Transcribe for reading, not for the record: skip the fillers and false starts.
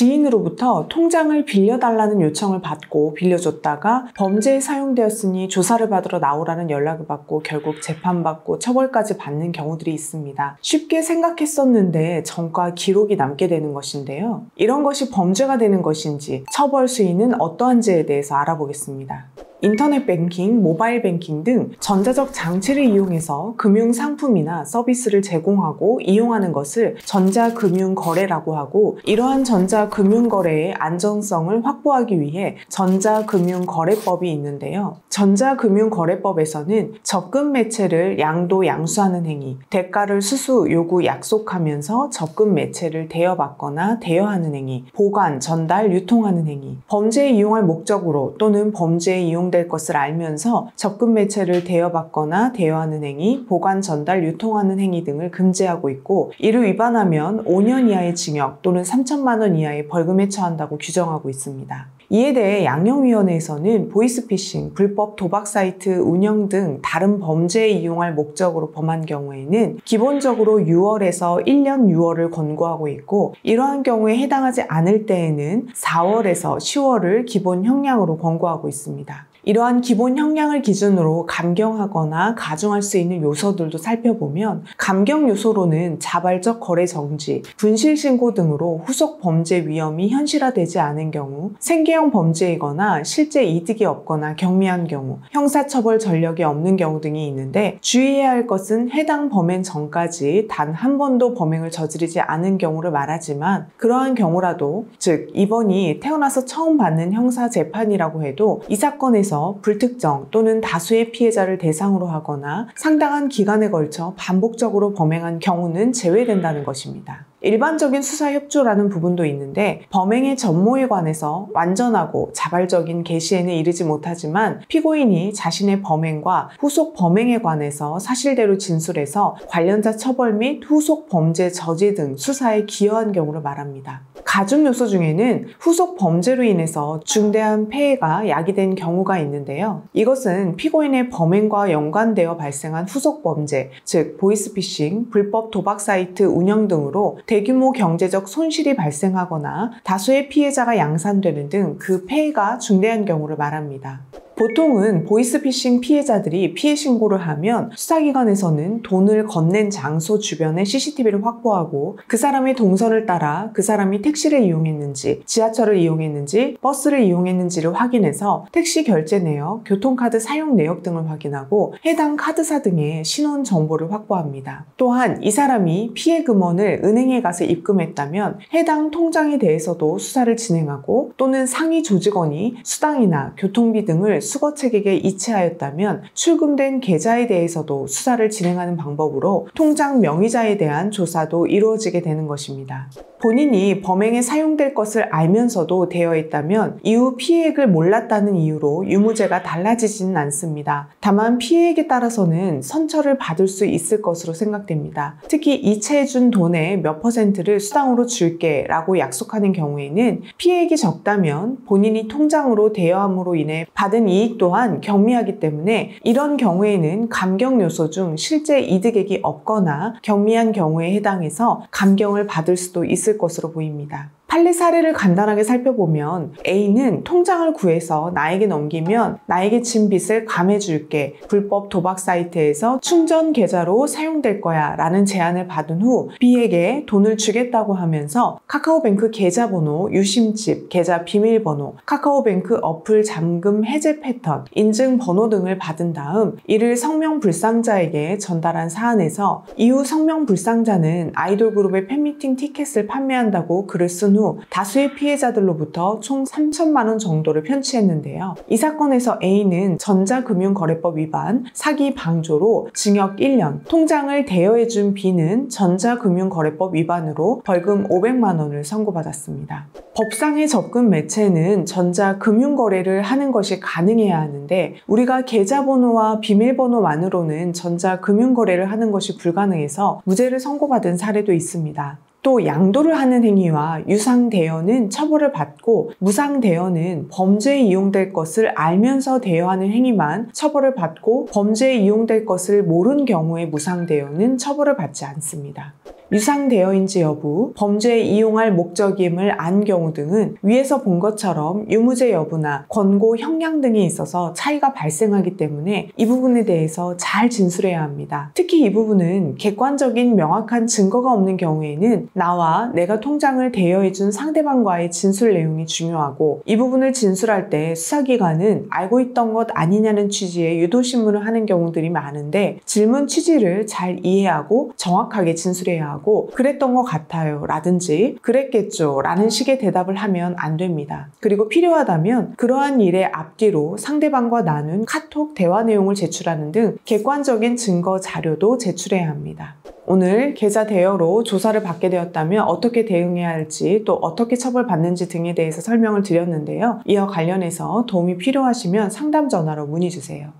지인으로부터 통장을 빌려달라는 요청을 받고 빌려줬다가 범죄에 사용되었으니 조사를 받으러 나오라는 연락을 받고 결국 재판받고 처벌까지 받는 경우들이 있습니다. 쉽게 생각했었는데 전과 기록이 남게 되는 것인데요. 이런 것이 범죄가 되는 것인지 처벌 수위는 어떠한지에 대해서 알아보겠습니다. 인터넷 뱅킹, 모바일 뱅킹 등 전자적 장치를 이용해서 금융상품이나 서비스를 제공하고 이용하는 것을 전자금융거래라고 하고, 이러한 전자금융거래의 안전성을 확보하기 위해 전자금융거래법이 있는데요. 전자금융거래법에서는 접근 매체를 양도 양수하는 행위, 대가를 수수, 요구, 약속하면서 접근 매체를 대여받거나 대여하는 행위, 보관, 전달, 유통하는 행위, 범죄에 이용할 목적으로 또는 범죄에 이용될 것을 알면서 접근 매체를 대여받거나 대여하는 행위, 보관, 전달, 유통하는 행위 등을 금지하고 있고, 이를 위반하면 5년 이하의 징역 또는 3천만 원 이하의 벌금에 처한다고 규정하고 있습니다. 이에 대해 양형위원회에서는 보이스피싱, 불법 도박 사이트 운영 등 다른 범죄에 이용할 목적으로 범한 경우에는 기본적으로 6월에서 1년 6월을 권고하고 있고, 이러한 경우에 해당하지 않을 때에는 4월에서 10월을 기본 형량으로 권고하고 있습니다. 이러한 기본 형량을 기준으로 감경하거나 가중할 수 있는 요소들도 살펴보면, 감경 요소로는 자발적 거래 정지, 분실 신고 등으로 후속 범죄 위험이 현실화되지 않은 경우, 생계형 범죄이거나 실제 이득이 없거나 경미한 경우, 형사처벌 전력이 없는 경우 등이 있는데, 주의해야 할 것은 해당 범행 전까지 단 한 번도 범행을 저지르지 않은 경우를 말하지만, 그러한 경우라도, 즉 이번이 태어나서 처음 받는 형사 재판이라고 해도 이 사건에서 불특정 또는 다수의 피해자를 대상으로 하거나 상당한 기간에 걸쳐 반복적으로 범행한 경우는 제외된다는 것입니다. 일반적인 수사협조라는 부분도 있는데, 범행의 전모에 관해서 완전하고 자발적인 개시에는 이르지 못하지만 피고인이 자신의 범행과 후속 범행에 관해서 사실대로 진술해서 관련자 처벌 및 후속 범죄 저지 등 수사에 기여한 경우를 말합니다. 가중 요소 중에는 후속 범죄로 인해서 중대한 폐해가 야기된 경우가 있는데요. 이것은 피고인의 범행과 연관되어 발생한 후속 범죄, 즉 보이스피싱, 불법 도박 사이트 운영 등으로 대규모 경제적 손실이 발생하거나 다수의 피해자가 양산되는 등 그 폐해가 중대한 경우를 말합니다. 보통은 보이스피싱 피해자들이 피해 신고를 하면 수사기관에서는 돈을 건넨 장소 주변에 CCTV를 확보하고 그 사람의 동선을 따라 그 사람이 택시를 이용했는지, 지하철을 이용했는지, 버스를 이용했는지를 확인해서 택시 결제 내역, 교통카드 사용 내역 등을 확인하고 해당 카드사 등의 신원 정보를 확보합니다. 또한 이 사람이 피해 금원을 은행에 가서 입금했다면 해당 통장에 대해서도 수사를 진행하고, 또는 상위 조직원이 수당이나 교통비 등을 수거책에게 이체하였다면 출금된 계좌에 대해서도 수사를 진행하는 방법으로 통장 명의자에 대한 조사도 이루어지게 되는 것입니다. 본인이 범행에 사용될 것을 알면서도 되어 있다면 이후 피해액을 몰랐다는 이유로 유무죄가 달라지지는 않습니다. 다만 피해액에 따라서는 선처를 받을 수 있을 것으로 생각됩니다. 특히 이체해준 돈의 몇 %를 수당으로 줄게 라고 약속하는 경우에는 피해액이 적다면 본인이 통장으로 대여함으로 인해 받은 이익 또한 경미하기 때문에 이런 경우에는 감경 요소 중 실제 이득액이 없거나 경미한 경우에 해당해서 감경을 받을 수도 있을 것으로 보입니다. 판례 사례를 간단하게 살펴보면, A는 통장을 구해서 나에게 넘기면 나에게 진 빚을 감해줄게, 불법 도박 사이트에서 충전 계좌로 사용될 거야 라는 제안을 받은 후 B에게 돈을 주겠다고 하면서 카카오뱅크 계좌번호, 유심칩, 계좌 비밀번호, 카카오뱅크 어플 잠금 해제 패턴, 인증번호 등을 받은 다음 이를 성명불상자에게 전달한 사안에서, 이후 성명불상자는 아이돌 그룹의 팬미팅 티켓을 판매한다고 글을 쓴 후 다수의 피해자들로부터 총 3천만 원 정도를 편취했는데요. 이 사건에서 A는 전자금융거래법 위반, 사기 방조로 징역 1년, 통장을 대여해준 B는 전자금융거래법 위반으로 벌금 500만 원을 선고받았습니다. 법상의 접근 매체는 전자금융거래를 하는 것이 가능해야 하는데, 우리가 계좌번호와 비밀번호만으로는 전자금융거래를 하는 것이 불가능해서 무죄를 선고받은 사례도 있습니다. 또 양도를 하는 행위와 유상대여는 처벌을 받고, 무상대여는 범죄에 이용될 것을 알면서 대여하는 행위만 처벌을 받고, 범죄에 이용될 것을 모른 경우에 무상대여는 처벌을 받지 않습니다. 유상대여인지 여부, 범죄에 이용할 목적임을 안 경우 등은 위에서 본 것처럼 유무죄 여부나 권고 형량 등이 있어서 차이가 발생하기 때문에 이 부분에 대해서 잘 진술해야 합니다. 특히 이 부분은 객관적인 명확한 증거가 없는 경우에는 나와 내가 통장을 대여해준 상대방과의 진술 내용이 중요하고, 이 부분을 진술할 때 수사기관은 알고 있던 것 아니냐는 취지의 유도신문을 하는 경우들이 많은데, 질문 취지를 잘 이해하고 정확하게 진술해야 하고 그랬던 것 같아요 라든지 그랬겠죠 라는 식의 대답을 하면 안 됩니다. 그리고 필요하다면 그러한 일의 앞뒤로 상대방과 나눈 카톡 대화 내용을 제출하는 등 객관적인 증거 자료도 제출해야 합니다. 오늘 계좌 대여로 조사를 받게 되었다면 어떻게 대응해야 할지, 또 어떻게 처벌받는지 등에 대해서 설명을 드렸는데요. 이와 관련해서 도움이 필요하시면 상담 전화로 문의 주세요.